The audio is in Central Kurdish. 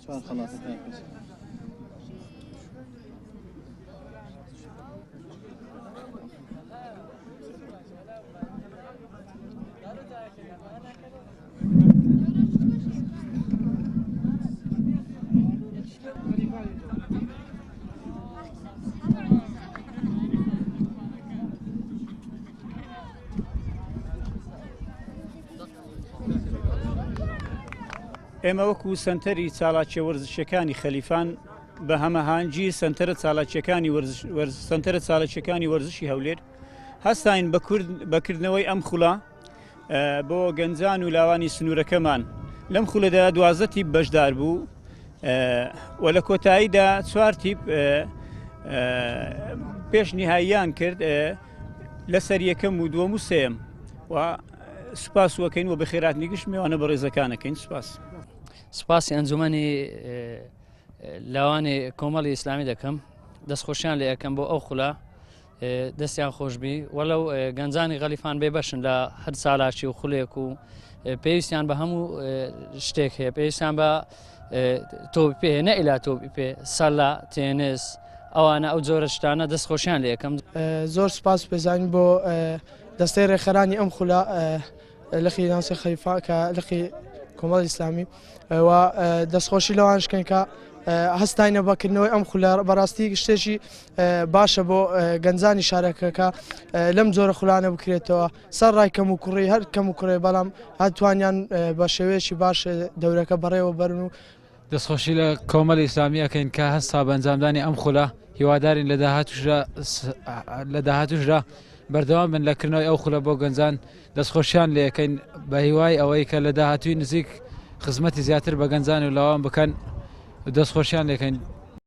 چوار خەڵاتەکان کەس ئێمە وەکو سەنتەری چالاکیە وەرزشەکانی خەلیفان بە هەمەهانگی سەنتەرە چالاکیەکانی وەرزشی هەولێر هەستاین بەکردنەوەی ئەم خوڵە بۆ گەنجان و لاوانی سنوورەکەمان لەم خوڵەدا 12 تیپ بەشدار بوو و لە کۆتاییدا 4 تیپ پێشنیهاییان کرد لەسەر یەکەم و دووەم و سێم و سوپاس وەکەین و بەخێراتنی گشت میوانە بە ڕێزەکانەکەین سوپاس. سپاسی ئەنجومەنی لاوانی کۆمەڵی ئیسلامی دەکەم دەستخۆشیان لێ یەکەم بۆ ئەو خوڵە دەستیان خۆشببی وەلەو گەنجانی غەلیفان بێبەشن لە هەر سالاکی و خولێک و پێویستیان بە هەموو شتێک هەیە پێویستیان بە تۆپی پێ نەئیلا تۆپی پێ سەلا تێنس ئەوانە ئەو جۆرە شتانە دەستخۆشیان لێ یەکەم. زۆر سپاس بێزانین بۆ دەستەی ڕێخەرانی ئەم خوڵە لەخی ناوچەی خەلیفا کە لەخی کۆمەڵی ئیسلامی و دەستخۆشی لەوان شکەین کە هەستاینە بەکردنەوەی ئەم خوڵە بەڕاستی شتێکی باشە بۆ گەنجانی شارەکەکە لەم جۆرە خوڵانە بکرێتەوە سەر ڕای کەم و کوڕی هەر کەم و کوڕێ بەڵام هەتوانیان بە شێوەیەکی باش دەورەکە بەڕێوە بەرن و دەستخۆشی لە کۆمەڵی ئیسلامی ئەەکەین کە هەستا بە ئەنجامدانی ئەم خوڵە هیوادارین لە داهاتوشدا بەردەوام بن لەکردنەوەی ئەو خوڵە بۆ گەنجان دەستخۆشیان لێ یەکەین بە هیوای ئەوەی کە لە داهاتووی نزیک خزمەتی زیاتر بە گەنجان و لاوان بکەن دەستخۆشیان لێکەین